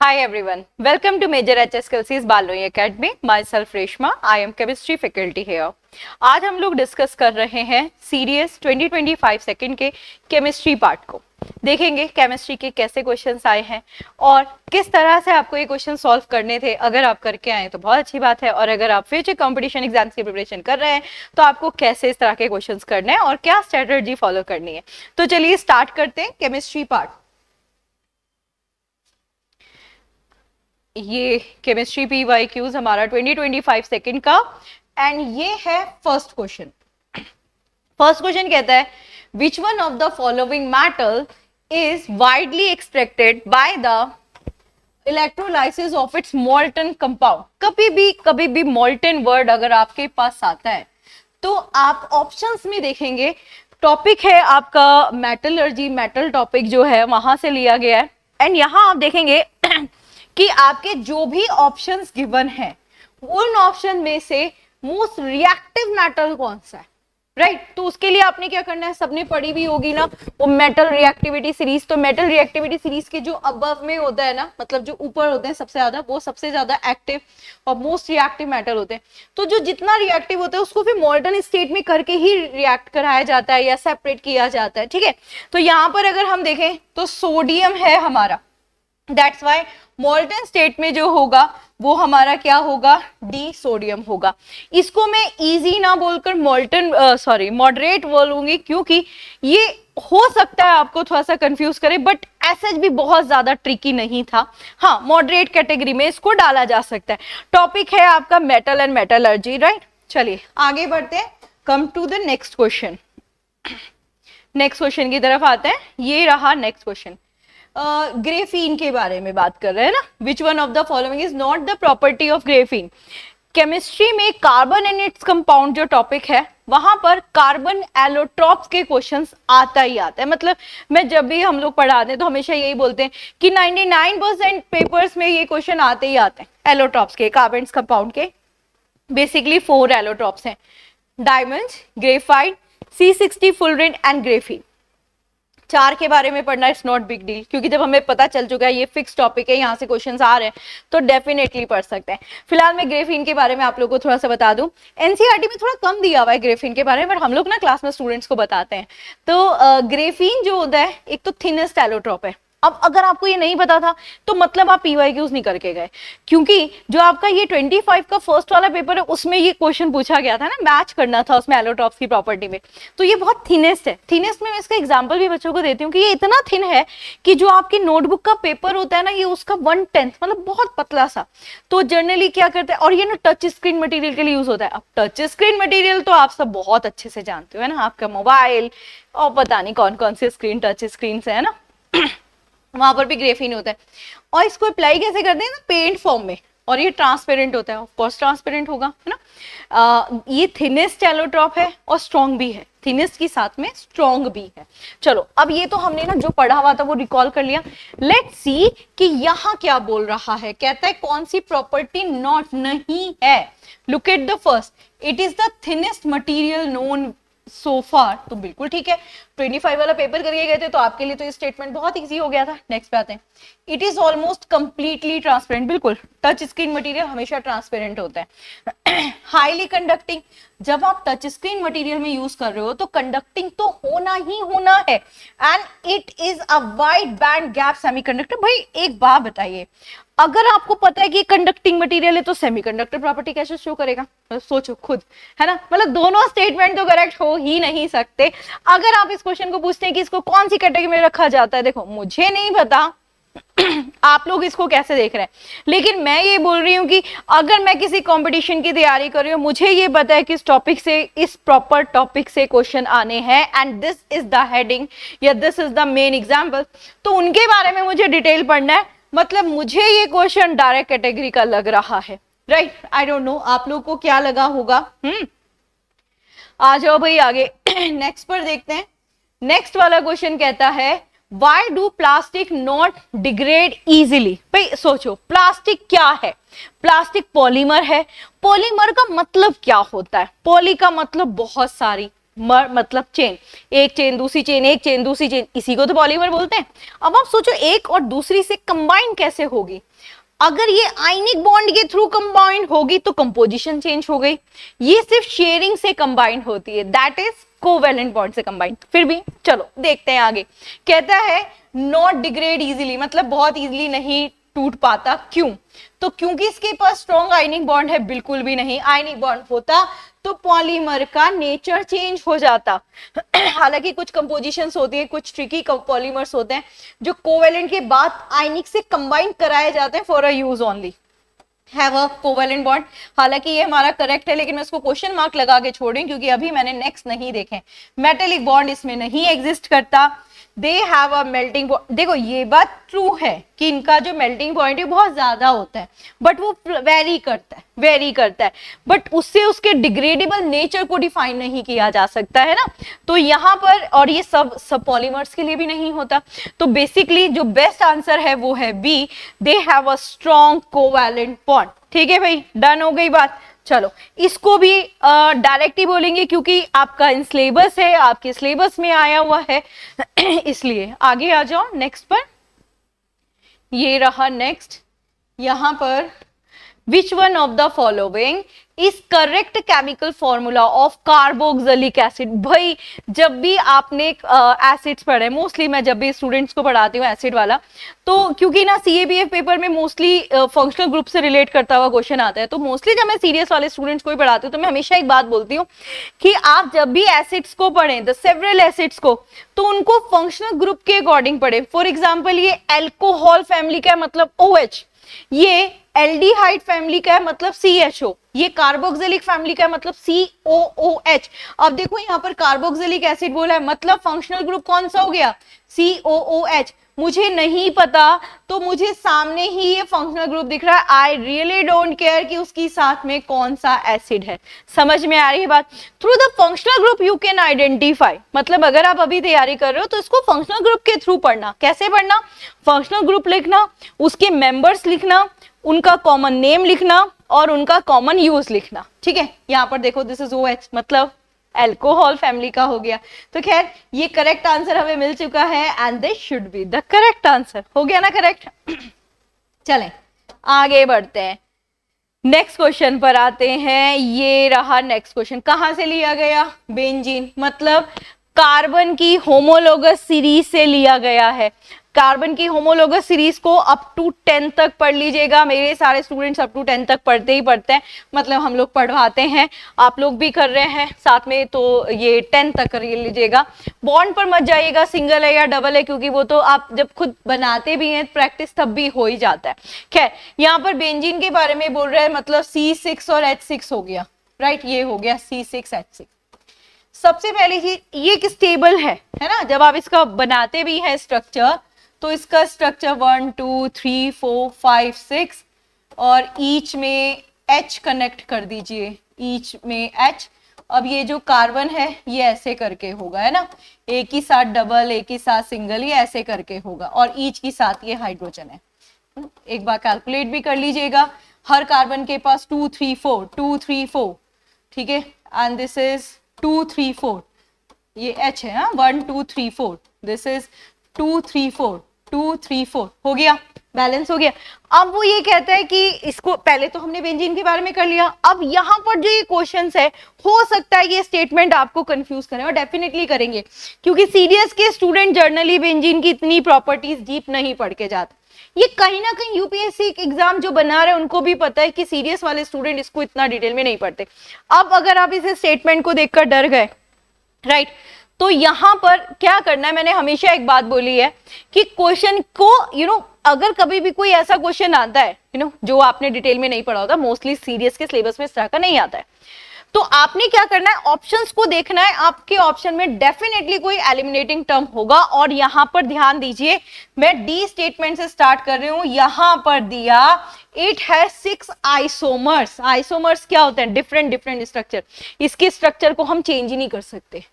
Hi everyone, welcome to Major HSKLC's Baloi Academy. Myself Reshma, I am chemistry faculty here. आज हम लोग discuss कर रहे हैं सीरीज 2025 सेकंड के केमिस्ट्री पार्ट को। देखेंगे केमिस्ट्री के कैसे क्वेश्चंस आए हैं और किस तरह से आपको ये क्वेश्चन सॉल्व करने थे। अगर आप करके आए तो बहुत अच्छी बात है, और अगर आप फ्यूचर कंपटीशन एग्जाम्स की प्रिपरेशन कर रहे हैं तो आपको कैसे इस तरह के क्वेश्चंस करने हैं और क्या स्ट्रेटजी फॉलो करनी है। तो चलिए स्टार्ट करते हैं केमिस्ट्री पार्ट। ये केमिस्ट्री PYQs हमारा 2025 सेकंड का, एंड ये है फर्स्ट क्वेश्चन। फर्स्ट क्वेश्चन कहता है which one of the following metal is widely extracted by the electrolysis of its molten compound. कभी भी मोल्टन वर्ड अगर आपके पास आता है तो आप ऑप्शंस में देखेंगे, टॉपिक है आपका मेटलर्जी, मेटल टॉपिक जो है वहां से लिया गया है। एंड यहां आप देखेंगे कि आपके जो भी ऑप्शंस गिवन है उन ऑप्शन में से मोस्ट रिएक्टिव मेटल कौन सा है, राइट? तो उसके लिए आपने क्या करना है, सबने पढ़ी भी होगी ना वो मेटल रिएक्टिविटी सीरीज। तो मेटल रिएक्टिविटी सीरीज के जो अबव में होता है ना, मतलब जो ऊपर होते हैं सबसे ज्यादा, वो सबसे ज्यादा एक्टिव और मोस्ट रिएक्टिव मेटल होते हैं। तो जो जितना रिएक्टिव होता है उसको फिर मोल्टन स्टेट में करके ही रिएक्ट कराया जाता है या सेपरेट किया जाता है, ठीक है। तो यहाँ पर अगर हम देखें तो सोडियम है हमारा, दैट्स वाई मोल्टन स्टेट में जो होगा वो हमारा क्या होगा, डी सोडियम होगा। इसको मैं इजी ना बोलकर मॉडरेट बोलूंगी, क्योंकि ये हो सकता है आपको थोड़ा सा कंफ्यूज करे, बट ऐसा भी बहुत ज्यादा ट्रिकी नहीं था। हाँ, मॉडरेट कैटेगरी में इसको डाला जा सकता है। टॉपिक है आपका मेटल एंड मेटलर्जी, राइट? चलिए आगे बढ़ते हैं, come to the next question. Next question की तरफ आते हैं। ये रहा नेक्स्ट क्वेश्चन। ग्रेफीन के बारे में बात कर रहे हैं ना। Which one of the following is not the property of graphene. Chemistry में कार्बन एंड इट्स कंपाउंड जो टॉपिक है वहां पर कार्बन एलोट्रॉप्स के क्वेश्चंस आता ही आता है। मतलब मैं जब भी हम लोग पढ़ाते हैं तो हमेशा यही बोलते हैं कि 99% पेपर्स में ये क्वेश्चन आते ही आते हैं एलोट्रॉप्स के, कार्बन कंपाउंड के। बेसिकली 4 एलोट्रॉप्स हैं, diamond, graphite, C60 fullerene and graphene. 4 के बारे में पढ़ना इट्स नॉट बिग डील, क्योंकि जब हमें पता चल चुका है ये फिक्स टॉपिक है, यहाँ से क्वेश्चंस आ रहे हैं तो डेफिनेटली पढ़ सकते हैं। फिलहाल मैं ग्रेफीन के बारे में आप लोगों को थोड़ा सा बता दूं। एनसीईआरटी में थोड़ा कम दिया हुआ है ग्रेफीन के बारे में, बट हम लोग ना क्लास में स्टूडेंट्स को बताते हैं। तो ग्रेफीन जो होता है एक तो थिनेस्ट एलोट्रॉप है। अब अगर आपको ये नहीं पता था तो मतलब आप PYQs नहीं करके गए, क्योंकि जो आपका ये 25 का फर्स्ट वाला पेपर है उसमें ये क्वेश्चन पूछा गया था ना, मैच करना था उसमें एलोट्रॉप्स की प्रॉपर्टी में। तो ये बहुत थिनेस्ट है। थिनेस्ट में मैं इसका एग्जांपल भी बच्चों को देती हूँ कि ये इतना थिन है कि जो आपकी नोटबुक का पेपर होता है ना, ये उसका 1/10, मतलब बहुत पतला सा। तो जनरली क्या करते हैं, और ये ना टच स्क्रीन मटेरियल के लिए यूज होता है। अब टच स्क्रीन मटेरियल तो आप सब बहुत अच्छे से जानते हो, है ना, आपका मोबाइल और पता नहीं कौन कौन से स्क्रीन टच स्क्रीन है ना वहां पर भी ग्रेफीन होता है। और इसको अप्लाई कैसे करते हैं ना, पेंट फॉर्म में, और ये ट्रांसपेरेंट होता है, ऑफ कोर्स ट्रांसपेरेंट होगा, है ना। ये थिनेस्ट एलोट्रॉप है और स्ट्रॉन्ग भी है, थिनेस्ट के साथ में स्ट्रॉन्ग भी है। चलो अब ये तो हमने ना जो पढ़ा हुआ था वो रिकॉल कर लिया। लेट्स सी कि यहाँ क्या बोल रहा है। कहता है कौन सी प्रॉपर्टी नॉट नहीं है। Look at the first, it is the thinnest material known so far. तो बिल्कुल ठीक है, 25 वाला पेपर करके गए थे तो आपके लिए तो ये स्टेटमेंट बहुत इजी हो गया था। नेक्स्ट पे आते हैं। It is almost completely transparent. बिल्कुल, टच स्क्रीन मटेरियल हमेशा ट्रांसपेरेंट होता है। हाईली कंडक्टिंग, जब आप टच स्क्रीन मटेरियल में यूज कर रहे हो तो कंडक्टिंग तो होना ही होना है। And it is a wide band gap semiconductor. भाई एक बात बताइए, अगर आपको पता है कि कंडक्टिंग मटेरियल है तो सेमीकंडक्टर प्रॉपर्टी कैसे शो करेगा? मतलब सोचो खुद, है ना। मतलब दोनों स्टेटमेंट तो करेक्ट हो ही नहीं सकते। अगर आप इस क्वेश्चन को पूछते हैं कि इसको कौन सी कैटेगरी में रखा जाता है, देखो मुझे नहीं पता आप लोग इसको कैसे देख रहे हैं, लेकिन मैं ये बोल रही हूँ कि अगर मैं किसी कंपटीशन की तैयारी कर रही हूँ, मुझे ये पता है कि इस टॉपिक से, इस प्रॉपर टॉपिक से क्वेश्चन आने हैं, and this is the heading या this is the main example, तो उनके बारे में मुझे डिटेल पढ़ना है। मतलब मुझे ये क्वेश्चन डायरेक्ट कैटेगरी का लग रहा है, राइट? आई डोंट नो आप लोग को क्या लगा होगा। आ जाओ भाई आगे नेक्स्ट पर देखते हैं। नेक्स्ट वाला क्वेश्चन कहता है Why do plastic not degrade easily? भाई सोचो, प्लास्टिक क्या है? प्लास्टिक पॉलीमर है। पॉलीमर का मतलब क्या होता है? पॉली का मतलब बहुत सारी, मतलब चेन, एक चेन दूसरी चेन, एक चेन दूसरी चेन, इसी को तो पॉलीमर बोलते हैं। अब आप सोचो एक और दूसरी से कंबाइन कैसे होगी। अगर ये आयनिक बॉन्ड के थ्रू कंबाइन होगी तो कंपोजिशन चेंज हो गई। ये सिर्फ शेयरिंग से कंबाइन होती है, दैट इज कोवेलेंट बॉन्ड से कंबाइन। फिर भी चलो देखते हैं आगे। कहता है नॉट डिग्रेड इजीली, मतलब बहुत इजीली नहीं टूट पाता। क्यों? तो क्योंकि इसके पास स्ट्रॉन्ग आयनिक बॉन्ड है? बिल्कुल भी नहीं। आयनिक बॉन्ड होता तो पॉलीमर का नेचर चेंज हो जाता। हालांकि कुछ कंपोजिशंस होती है, कुछ ट्रिकी पॉलीमर्स होते हैं जो कोवेलेंट के बाद आयनिक से कंबाइन कराए जाते हैं for a use only, have a covalent bond. हालांकि ये हमारा करेक्ट है, लेकिन मैं इसको क्वेश्चन मार्क लगा के छोड़ रही हूं क्योंकि अभी मैंने नेक्स्ट नहीं देखे। मेटेलिक बॉन्ड इसमें नहीं एग्जिस्ट करता। दे हैव अ मेल्टिंग पॉइंट। देखो ये बात ट्रू है कि इनका जो मेल्टिंग पॉइंट है बहुत ज्यादा होता है, बट वो वेरी करता है, बट उससे उसके डिग्रेडेबल नेचर को डिफाइन नहीं किया जा सकता है ना। तो यहाँ पर, और ये सब पॉलीमर्स के लिए भी नहीं होता। तो बेसिकली जो बेस्ट आंसर है वो है B, they have a strong covalent bond. ठीक है भाई, डन हो गई बात। चलो इसको भी डायरेक्ट ही बोलेंगे क्योंकि आपका इन सिलेबस है, आपके सिलेबस में आया हुआ है इसलिए। आगे आ जाओ नेक्स्ट पर। ये रहा नेक्स्ट। यहां पर which one of the following is correct chemical formula of carboxylic acid. भाई जब भी आपने एसिड्स पढ़े, मोस्टली मैं जब भी स्टूडेंट्स को पढ़ाती हूँ एसिड वाला, तो क्योंकि ना CABF पेपर में मोस्टली फंक्शनल ग्रुप से रिलेट करता हुआ क्वेश्चन आता है, तो मोस्टली जब मैं सीरियस वाले स्टूडेंट्स को ही पढ़ाती हूँ तो मैं हमेशा एक बात बोलती हूँ कि आप जब भी एसिड्स को पढ़ें, द सेवरल एसिड्स को, तो उनको फंक्शनल ग्रुप के अकॉर्डिंग पढ़े। फॉर एग्जाम्पल ये एल्कोहल फैमिली का है मतलब OH, ये एल्डिहाइड फैमिली का है मतलब CHO, ये कार्बोक्सिलिक फैमिली का है मतलब COOH। अब देखो यहाँ पर कार्बोक्सिलिक एसिड बोला है, मतलब फंक्शनल ग्रुप कौन सा हो गया? COOH। मुझे नहीं पता तो मुझे सामने ही ये फंक्शनल ग्रुप दिख रहा है, आई रियली डोंट केयर कि उसकी साथ में कौन सा एसिड है। समझ में आ रही है बात? Through the functional group you can identify, मतलब अगर आप अभी तैयारी कर रहे हो तो इसको फंक्शनल ग्रुप के थ्रू पढ़ना। कैसे पढ़ना? फंक्शनल ग्रुप लिखना, उसके मेंबर्स लिखना, उनका कॉमन नेम लिखना और उनका कॉमन यूज लिखना। ठीक है, यहाँ पर देखो दिस इज OH, मतलब एल्कोहल फैमिली का हो गया। तो खैर ये करेक्ट आंसर हमें मिल चुका है and this should be the correct answer. हो गया ना करेक्ट? चलें आगे बढ़ते हैं, नेक्स्ट क्वेश्चन पर आते हैं। ये रहा नेक्स्ट क्वेश्चन। कहां से लिया गया? बेंजीन, मतलब कार्बन की होमोलोगस सीरीज से लिया गया है। कार्बन की होमोलोगस सीरीज को अप टू 10 तक पढ़ लीजिएगा। मेरे सारे स्टूडेंट्स अप टू 10 तक पढ़ते ही पढ़ते हैं, मतलब हम लोग पढ़वाते हैं, आप लोग भी कर रहे हैं साथ में, तो ये 10 तक कर लीजिएगा। बॉन्ड पर मत जाइएगा सिंगल है या डबल है, क्योंकि वो तो आप जब खुद बनाते भी हैं प्रैक्टिस तब भी हो ही जाता है। खैर यहाँ पर बेंजीन के बारे में बोल रहे हैं, मतलब C6 और H6 हो गया, राइट? ये हो गया C6 H6। सबसे पहली चीज ये एक स्टेबल है ना? जब आप इसका बनाते भी हैं स्ट्रक्चर, तो इसका स्ट्रक्चर 1 2 3 4 5 6 और ईच में H कनेक्ट कर दीजिए, ईच में H। अब ये जो कार्बन है ये ऐसे करके होगा, है ना? एक ही साथ डबल, एक ही साथ सिंगल, ये ऐसे करके होगा, और ईच की साथ ये हाइड्रोजन है। एक बार कैलकुलेट भी कर लीजिएगा, हर कार्बन के पास 2 3 4 2 3 4, ठीक है? एंड दिस इज 2 3 4, ये H है, 1 2 3 4, दिस इज 2 3 4 2 3 4, हो गया, बैलेंस हो गया। अब वो ये कहता है कि इसको, पहले तो हमने बेंजीन के बारे में कर लिया, अब यहाँ पर जो ये क्वेश्चंस है, हो सकता है ये स्टेटमेंट आपको कंफ्यूज करें, और डेफिनेटली करेंगे, क्योंकि सीरियस के स्टूडेंट जर्नली बेंजीन की इतनी प्रॉपर्टीज डीप नहीं पढ़ के जाते। ये कहीं ना कहीं यूपीएससी एग्जाम जो बना रहे हैं उनको भी पता है कि सीरियस वाले स्टूडेंट इसको इतना डिटेल में नहीं पढ़ते। अब अगर आप इस स्टेटमेंट को देखकर डर गए, राइट, तो यहां पर क्या करना है, मैंने हमेशा एक बात बोली है कि क्वेश्चन को अगर कभी भी कोई ऐसा क्वेश्चन आता है जो आपने डिटेल में नहीं पढ़ा होता, मोस्टली सीरियस के सिलेबस में इस तरह का नहीं आता है, तो आपने क्या करना है, ऑप्शंस को देखना है। आपके ऑप्शन में डेफिनेटली कोई एलिमिनेटिंग टर्म होगा, और यहां पर ध्यान दीजिए, मैं डी स्टेटमेंट से स्टार्ट कर रही हूं। यहां पर दिया इट हैज 6 आइसोमर्स। आइसोमर्स क्या होते हैं? Different structure. इसके स्ट्रक्चर को हम चेंज ही नहीं कर सकते,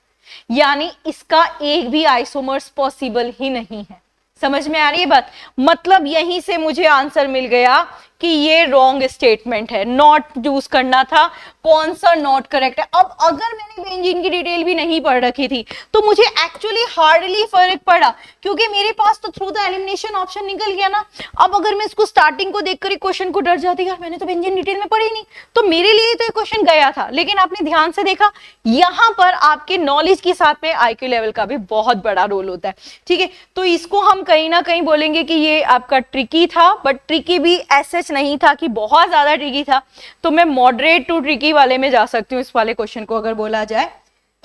यानी इसका एक भी आइसोमर्स पॉसिबल ही नहीं है। समझ में आ रही है बात? मतलब यहीं से मुझे आंसर मिल गया कि ये रॉन्ग स्टेटमेंट है, नॉट चूज करना था, कौन सा नॉट करेक्ट है। अब अगर मैंने बेंजीन की डिटेल भी नहीं पढ़ रखी थी तो मुझे एक्चुअली हार्डली फर्क पड़ा, क्योंकि मेरे पास तो थ्रू द एलिमिनेशन ऑप्शन निकल गया ना। अब अगर मैं इसको स्टार्टिंग को देखकर ही क्वेश्चन को डर जाती, यार मैंने तो बेंजीन डिटेल में पढ़ी नहीं, तो मेरे लिए तो ये क्वेश्चन गया था। लेकिन आपने ध्यान से देखा, यहाँ पर आपके नॉलेज के साथ में आईक्यू लेवल का भी बहुत बड़ा रोल होता है, ठीक है। तो इसको हम कहीं ना कहीं बोलेंगे कि ये आपका ट्रिकी था, बट ट्रिकी भी ऐसे नहीं था कि बहुत ज्यादा ट्रिकी था, तो मैं मॉडरेट टू ट्रिकी वाले में जा सकती हूँ इस वाले क्वेश्चन को अगर बोला जाए,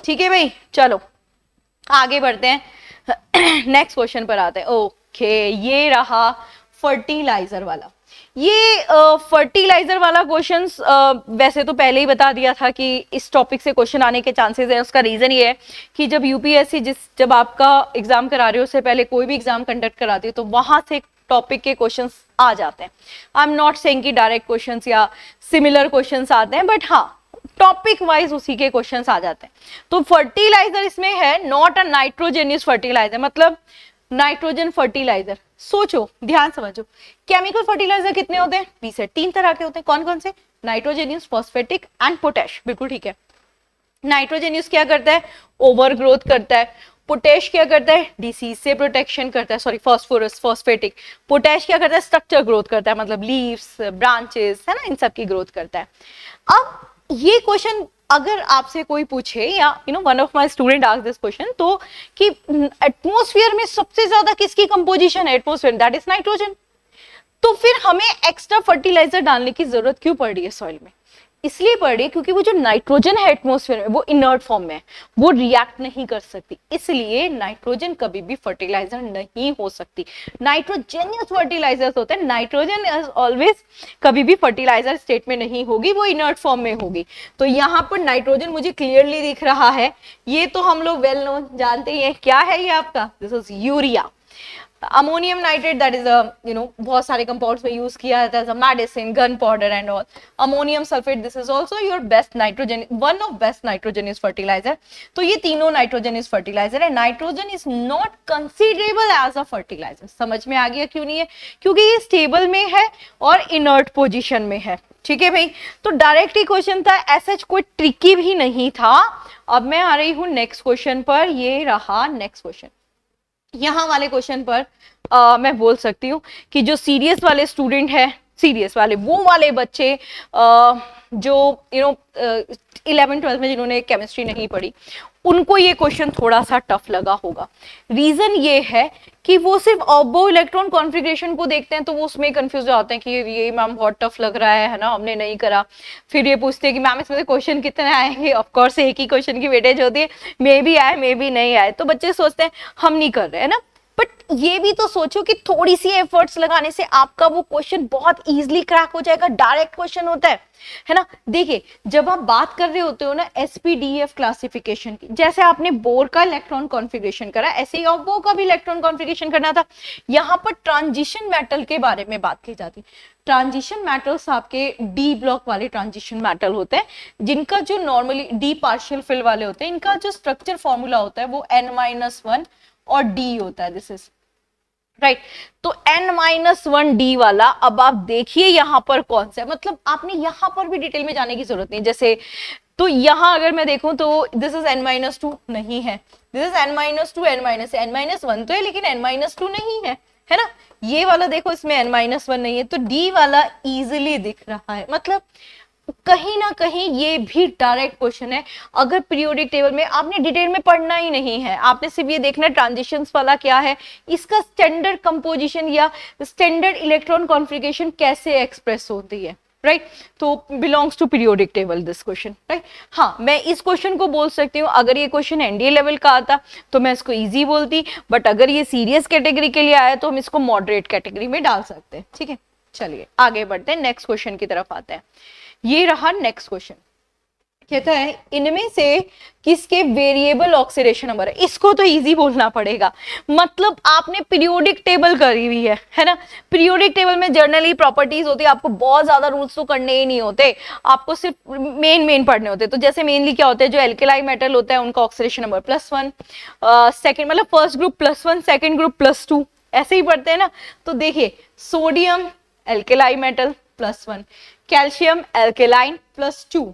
ठीक है भाई। चलो आगे बढ़ते हैं, नेक्स्ट क्वेश्चन पर आते हैं। ओके, ये रहा फर्टिलाइजर वाला। ये फर्टिलाइजर वाला क्वेश्चन वैसे तो पहले ही बता दिया था कि इस टॉपिक से क्वेश्चन आने के चांसेस है। उसका रीजन ये है कि जब यूपीएससी जब आपका एग्जाम करा रही हो, उससे पहले कोई भी एग्जाम कंडक्ट कराती हो, तो वहां से टॉपिक के क्वेश्चंस आ जाते हैं। आई एम नॉट सेइंग कि डायरेक्ट क्वेश्चंस या सिमिलर क्वेश्चंस आते हैं, बट हाँ टॉपिक वाइज उसी के क्वेश्चंस आ जाते हैं। तो फर्टिलाइजर इसमें है नॉट अ नाइट्रोजेनियस फर्टिलाइजर, मतलब नाइट्रोजन फर्टिलाइजर। सोचो, ध्यान समझो, केमिकल फर्टिलाइजर कितने होते हैं? 20 है। 3 तरह के होते हैं, कौन कौन से? नाइट्रोजेनियस, फॉस्फेटिक एंड पोटैश। बिल्कुल ठीक है। नाइट्रोजेनियस क्या करता है? ओवर ग्रोथ करता है। पोटैश क्या करता है? डिसीज से प्रोटेक्शन करता है, सॉरी फॉस्फोरस। फॉस्फेटिक, पोटैश क्या करता है? स्ट्रक्चर ग्रोथ करता है, मतलब लीव्स, ब्रांचेस, है ना, इन सब की ग्रोथ करता है। अब ये क्वेश्चन अगर आपसे कोई पूछे, या one of my student asked this question, तो कि एटमॉस्फेयर में सबसे ज्यादा किसकी कंपोजिशन है? Atmosphere, that is nitrogen. तो फिर हमें एक्स्ट्रा फर्टिलाइजर डालने की जरूरत क्यों पड़ रही है सॉइल में? इसलिए पड़ रही है क्योंकि वो जो नाइट्रोजन है एटमॉस्फेयर में, वो इनर्ट फॉर्म में है, वो रिएक्ट नहीं कर सकती, इसलिए नाइट्रोजन कभी भी फर्टिलाइजर नहीं हो सकती। नाइट्रोजेनियस फर्टिलाइजर्स होते हैं, नाइट्रोजन इज ऑलवेज कभी भी फर्टिलाइजर स्टेट में नहीं होगी, वो इनर्ट फॉर्म में होगी। तो यहाँ पर नाइट्रोजन मुझे क्लियरली दिख रहा है, ये तो हम लोग वेल नोन जानते ही है। क्या है ये आपका? This is urea. Ammonium nitrate, that is बहुत सारे कंपाउंड्स में यूज किया जाता है, medicine, gunpowder and all. Ammonium sulphate, this is also your best nitrogen, one of best nitrogenous fertiliser. तो ये तीनों नाइट्रोजनियस फर्टिलाइजर है। Nitrogen is not considerable as a fertiliser. समझ में आ गया क्यों नहीं है? क्योंकि ये स्टेबल में है और इनर्ट पोजिशन में है, ठीक है भाई। तो डायरेक्ट ही क्वेश्चन था, ऐसा कोई ट्रिकी भी नहीं था। अब मैं आ रही हूं नेक्स्ट क्वेश्चन पर। ये रहा नेक्स्ट क्वेश्चन। यहाँ वाले क्वेश्चन पर मैं बोल सकती हूँ कि जो सीरियस वाले स्टूडेंट है, सीरियस वाले वो वाले बच्चे जो 11-12 में जिन्होंने केमिस्ट्री नहीं पढ़ी, उनको ये क्वेश्चन थोड़ा सा टफ लगा होगा। रीजन ये है कि वो सिर्फ ऑर्बो इलेक्ट्रॉन कॉन्फ़िगरेशन को देखते हैं, तो वो उसमें कंफ्यूज हो जाते हैं कि ये मैम बहुत टफ लग रहा है ना, हमने नहीं करा। फिर ये पूछते हैं कि मैम इसमें से क्वेश्चन कितने आएंगे? ऑफ कोर्स एक ही क्वेश्चन की वेटेज होती है, मे भी आए मे भी नहीं आए। तो बच्चे सोचते हैं हम नहीं कर रहे हैं ना, बट ये भी तो सोचो कि थोड़ी सी एफर्ट्स लगाने से आपका वो क्वेश्चन बहुत इजीली क्रैक हो जाएगा। डायरेक्ट क्वेश्चन होता है ना। देखिए, जब आप बात कर रहे होते हो ना एसपीडीएफ क्लासिफिकेशन की, जैसे आपने बोर का इलेक्ट्रॉन कॉन्फ़िगरेशन करा, ऐसे ही ऑर्बो का भी इलेक्ट्रॉन कॉन्फ़िगरेशन करना था। यहाँ पर ट्रांजिशन मेटल के बारे में बात की जाती। ट्रांजिशन मेटल्स आपके डी ब्लॉक वाले ट्रांजिशन मेटल होते हैं, जिनका जो नॉर्मली डी पार्शियल फिल वाले होते हैं, इनका जो स्ट्रक्चर फॉर्मूला होता है वो n-1 और डी होता है। This is right. तो n-1 वाला, अब आप देखिए यहां पर कौन सा है, मतलब आपने यहां पर भी डिटेल में जाने की जरूरत नहीं। जैसे तो यहां अगर मैं देखूं तो दिस इज n-2 नहीं है, दिस इज n-2 n-1 तो है, लेकिन n-2 नहीं है ना। ये वाला देखो, इसमें n-1 नहीं है, तो डी वाला इजीली दिख रहा है। मतलब कहीं ना कहीं ये भी डायरेक्ट क्वेश्चन है। अगर पीरियोडिक टेबल में आपने डिटेल में पढ़ना ही नहीं है, आपने सिर्फ ये देखना ट्रांजिशंस वाला क्या है, इसका स्टैंडर्ड कंपोजिशन या स्टैंडर्ड इलेक्ट्रॉन कॉन्फ़िगरेशन कैसे एक्सप्रेस होती है, राइट। तो belongs to periodic table this question, right. हाँ, मैं इस क्वेश्चन को बोल सकती हूँ, अगर ये क्वेश्चन एनडीए लेवल का आता तो मैं इसको इजी बोलती, बट अगर ये सीरियस कैटेगरी के लिए आया तो हम इसको मॉडरेट कैटेगरी में डाल सकते हैं, ठीक है। चलिए आगे बढ़ते हैं, नेक्स्ट क्वेश्चन की तरफ आते हैं। ये रहा नेक्स्ट क्वेश्चन। कहता है इनमें से किसके वेरिएबल ऑक्सीडेशन नंबर है? इसको तो इजी बोलना पड़ेगा, मतलब आपने पीरियोडिक टेबल करी हुई है ना। पीरियोडिक टेबल में जर्नली प्रॉपर्टीज होती है, आपको बहुत ज्यादा रूल्स तो करने ही नहीं होते, आपको सिर्फ मेन पढ़ने होते। तो जैसे मेनली क्या होता है, जो एल्केलाई मेटल होता है उनका ऑक्सीडेशन नंबर +1, सेकेंड मतलब फर्स्ट ग्रुप +1, सेकेंड ग्रुप +2, ऐसे ही पढ़ते हैं ना। तो देखिए sodium alkali metal, +1, calcium alkaline +2,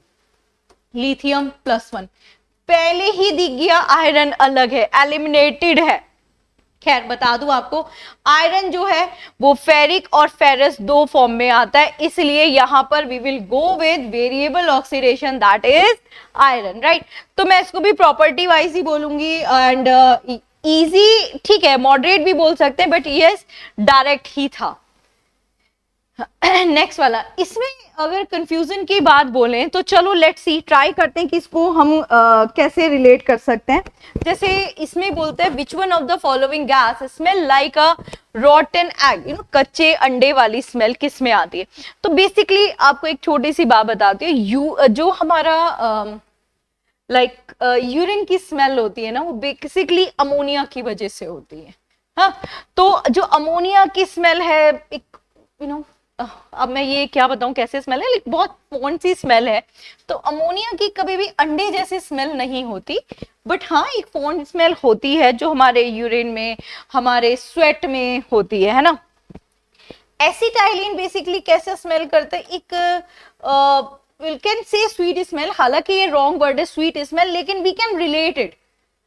lithium +1। पहले ही दिख गया आयरन अलग है, एलिमिनेटेड है। खैर बता दूं आपको, आयरन जो है वो फेरिक और फेरस दो फॉर्म में आता है, इसलिए यहां पर we will go with variable oxidation, that is iron, right. तो मैं इसको भी प्रॉपर्टी वाइज ही बोलूंगी, एंड इजी ठीक है, मॉडरेट भी बोल सकते हैं, बट यस डायरेक्ट ही था। नेक्स्ट वाला, इसमें अगर कंफ्यूजन की बात बोलें तो चलो लेट्स सी, ट्राई करते हैं कि इसको हम कैसे रिलेट कर सकते हैं। जैसे इसमें बोलते हैं which one of the following gas smell like a रॉटन egg, कच्चे अंडे वाली स्मेल किस में आती है। तो बेसिकली आपको एक छोटी सी बात बताती हूँ, जो हमारा यूरिन की स्मेल होती है ना, वो बेसिकली अमोनिया की वजह से होती है। हाँ, तो जो अमोनिया की स्मेल है, एक अब मैं ये क्या बताऊं कैसे स्मेल है, लेकिन बहुत कौन सी स्मेल है। तो अमोनिया की कभी भी अंडे जैसी स्मेल नहीं होती, बट हाँ एक फोन स्मेल होती है जो हमारे यूरिन में, हमारे स्वेट में होती है ना। एसिटाइलिन बेसिकली कैसे स्मेल करते हैं, एक we can say sweet smell, हालांकि ये रॉन्ग वर्ड है स्वीट स्मेल, लेकिन वी कैन रिलेट इट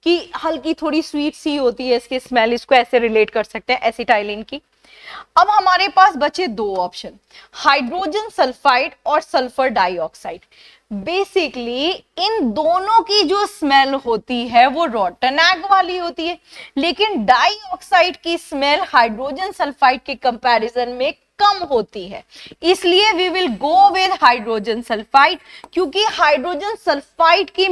कि हल्की थोड़ी स्वीट सी होती है इसकी स्मेल, इसको ऐसे रिलेट कर सकते हैं एसिटाइलिन की। अब हमारे पास बचे दो ऑप्शन, हाइड्रोजन सल्फाइड और सल्फर डाइऑक्साइड। बेसिकली इन दोनों की जो स्मेल होती है वो रॉटन एग वाली होती है, लेकिन डाइऑक्साइड की स्मेल हाइड्रोजन सल्फाइड के कंपैरिजन में कम होती है, इसलिए we will go with hydrogen sulphide, क्योंकि हाइड्रोजन सल्फाइड की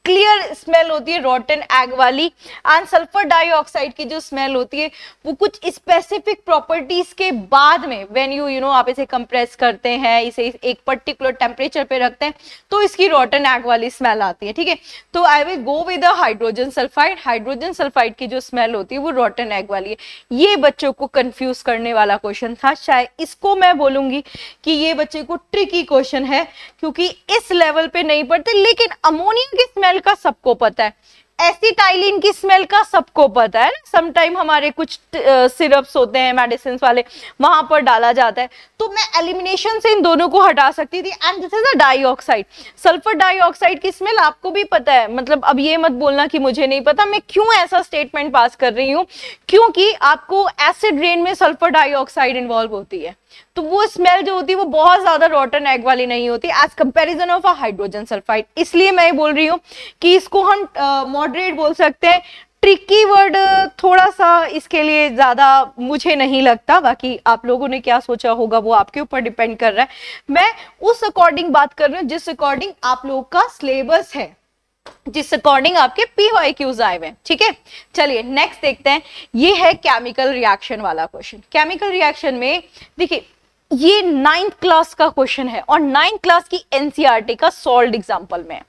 क्लियर स्मेल होती है रॉटन एग वाली, एंड सल्फर डाइऑक्साइड की जो स्मेल होती है वो कुछ स्पेसिफिक प्रॉपर्टीज के बाद में व्हेन यू आप इसे कंप्रेस करते हैं, इसे एक पर्टिकुलर टेम्परेचर पे रखते हैं, तो इसकी रॉटन एग वाली स्मेल आती है। ठीक है, तो I will go with hydrogen sulphide. Hydrogen sulphide की जो स्मेल होती है वो रॉटन एग वाली है। ये बच्चों को कंफ्यूज करने वाला क्वेश्चन था, शायद इसको मैं बोलूंगी कि ये बच्चे को ट्रिकी क्वेश्चन है, क्योंकि इस लेवल पे नहीं पढ़ते, लेकिन अमोनिया की स्मेल का सबको पता है, एसिटाइलिन की स्मेल का सबको पता है। समटाइम हमारे कुछ सिरप्स होते हैं मेडिसिन वाले, वहां पर डाला जाता है, तो मैं एलिमिनेशन से इन दोनों को हटा सकती थी। And this is a dioxide, sulphur dioxide की स्मेल आपको भी पता है, मतलब अब ये मत बोलना कि मुझे नहीं पता। मैं क्यों ऐसा स्टेटमेंट पास कर रही हूँ, क्योंकि आपको एसिड रेन में सल्फर डाइऑक्साइड इन्वॉल्व होती है, तो वो स्मेल जो होती है वो बहुत ज्यादा रॉटन एग वाली नहीं होती as comparison of a hydrogen sulphide. इसलिए मैं बोल रही हूँ कि इसको हम मॉडरेट बोल सकते हैं। ट्रिकी वर्ड थोड़ा सा इसके लिए ज्यादा मुझे नहीं लगता, बाकी आप लोगों ने क्या सोचा होगा वो आपके ऊपर डिपेंड कर रहा है। मैं उस अकॉर्डिंग बात कर रही हूँ जिस अकॉर्डिंग आप लोग का सिलेबस है, जिस अकॉर्डिंग आपके PYQs आए हुए हैं। ठीक है, चलिए नेक्स्ट देखते हैं। ये है केमिकल रिएक्शन वाला क्वेश्चन। केमिकल रिएक्शन में देखिए ये 9th क्लास का क्वेश्चन है और 9th क्लास की NCERT का सॉल्व्ड एग्जांपल में है,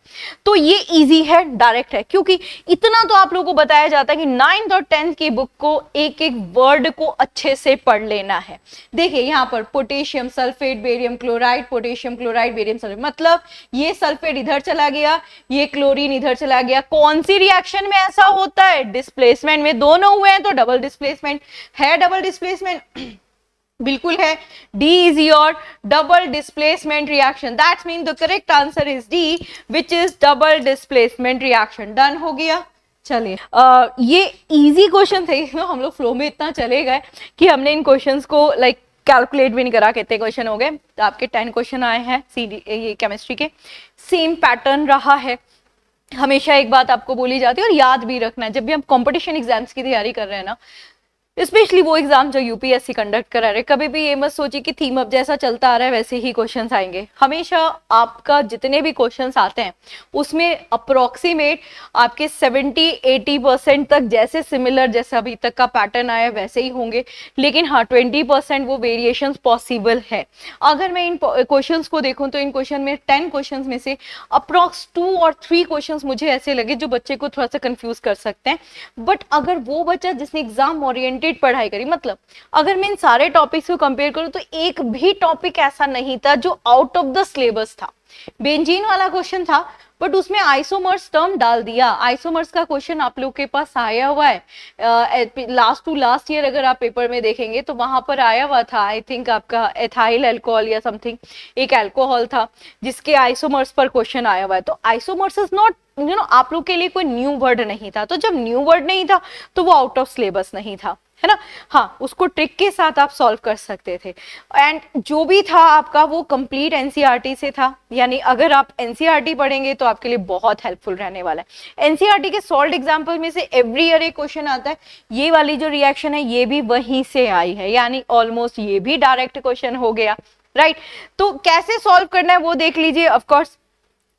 तो ये इजी है, डायरेक्ट है, क्योंकि इतना तो आप लोगों को बताया जाता है कि 9th और 10th की बुक को एक एक वर्ड को अच्छे से पढ़ लेना है। देखिए यहाँ पर potassium sulphate barium chloride, potassium chloride barium sulphate, मतलब ये सल्फेट इधर चला गया, ये क्लोरीन इधर चला गया। कौन सी रिएक्शन में ऐसा होता है, डिस्प्लेसमेंट में। दोनों हुए हैं तो डबल डिस्प्लेसमेंट है। डबल डिस्प्लेसमेंट बिल्कुल है, D is your double displacement reaction, that means the correct answer is D, which is double displacement reaction। Done हो गया। चलिए ये इजी क्वेश्चन थे, हम लोग फ्लो में इतना चले गए कि हमने इन क्वेश्चंस को कैलकुलेट भी नहीं करा, कितने क्वेश्चन हो गए। तो आपके 10 क्वेश्चन आए हैं ये केमिस्ट्री के, सेम पैटर्न रहा है। हमेशा एक बात आपको बोली जाती है और याद भी रखना है, जब भी हम कॉम्पिटिशन एग्जाम्स की तैयारी कर रहे हैं ना, स्पेशली वो एग्जाम जो UPSC कंडक्ट करा रहे, कभी भी ये मत सोचिए कि थीम अब जैसा चलता आ रहा है वैसे ही क्वेश्चंस आएंगे। हमेशा आपका जितने भी क्वेश्चंस आते हैं उसमें अप्रोक्सीमेट आपके 70-80% तक जैसे सिमिलर, जैसे अभी तक का पैटर्न आया वैसे ही होंगे, लेकिन हाँ 20% वो वेरिएशंस पॉसिबल है। अगर मैं इन क्वेश्चंस को देखूं तो इन क्वेश्चन में 10 क्वेश्चंस में से अप्रोक्स 2 और 3 क्वेश्चंस मुझे ऐसे लगे जो बच्चे को थोड़ा सा कंफ्यूज कर सकते हैं। बट अगर वो बच्चा जिसने एग्जाम ओरिएंटेड कंप्लीट पढ़ाई करी। मतलब अगर मैं इन सारे टॉपिक्स को कंपेयर करूं तो एक भी टॉपिक ऐसा नहीं था जो आउट ऑफ द सिलेबस था। बेंजीन वाला क्वेश्चन था बट उसमें आइसोमर्स टर्म डाल दिया। आइसोमर्स का क्वेश्चन आप लोग के पास आया हुआ है लास्ट टू लास्ट ईयर, अगर आप पेपर में देखेंगे तो वहां पर आया हुआ था। आई थिंक आपका एथाइल अल्कोहल या समथिंग एक अल्कोहल था जिसके आइसोमर्स पर क्वेश्चन आया हुआ है। तो आइसोमर्स इज नॉट आप लोग के लिए कोई न्यू वर्ड नहीं था। तो जब न्यू वर्ड नहीं था तो वो आउट ऑफ सिलेबस नहीं था, है ना। हाँ, उसको ट्रिक के साथ आप सॉल्व कर सकते थे। एंड जो भी था आपका वो कंप्लीट एनसीईआरटी से था, यानी अगर आप एनसीईआरटी पढ़ेंगे तो आपके लिए बहुत हेल्पफुल रहने वाला है। एनसीईआरटी के सॉल्व एग्जाम्पल में से एवरी ईयर एक क्वेश्चन आता है। ये वाली जो रिएक्शन है ये भी वहीं से आई है, यानी ऑलमोस्ट ये भी डायरेक्ट क्वेश्चन हो गया, राइट। तो कैसे सॉल्व करना है वो देख लीजिए। ऑफकोर्स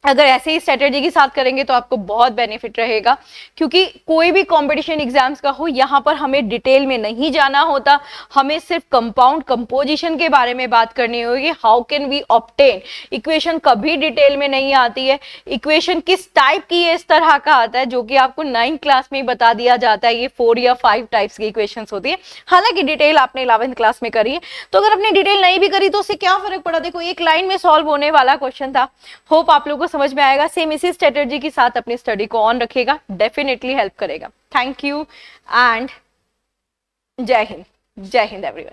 अगर ऐसे ही स्ट्रेटेजी के साथ करेंगे तो आपको बहुत बेनिफिट रहेगा, क्योंकि कोई भी कंपटीशन एग्जाम्स का हो यहाँ पर हमें डिटेल में नहीं जाना होता। हमें सिर्फ कंपाउंड कंपोजिशन के बारे में बात करनी होगी। How can we obtain equation, कभी डिटेल में नहीं आती है। इक्वेशन किस टाइप की है इस तरह का आता है जो कि आपको 9th क्लास में ही बता दिया जाता है। ये 4 या 5 टाइप्स की इक्वेशन होती है। हालांकि डिटेल आपने 11th क्लास में करी है, तो अगर आपने डिटेल नहीं भी करी तो उससे क्या फर्क पड़ा। देखो एक लाइन में सॉल्व होने वाला क्वेश्चन था। होप आप लोगों समझ में आएगा। सेम इसी स्ट्रेटेजी के साथ अपनी स्टडी को ऑन रखेगा, डेफिनेटली हेल्प करेगा। थैंक यू एंड जय हिंद। जय हिंद एवरीवन।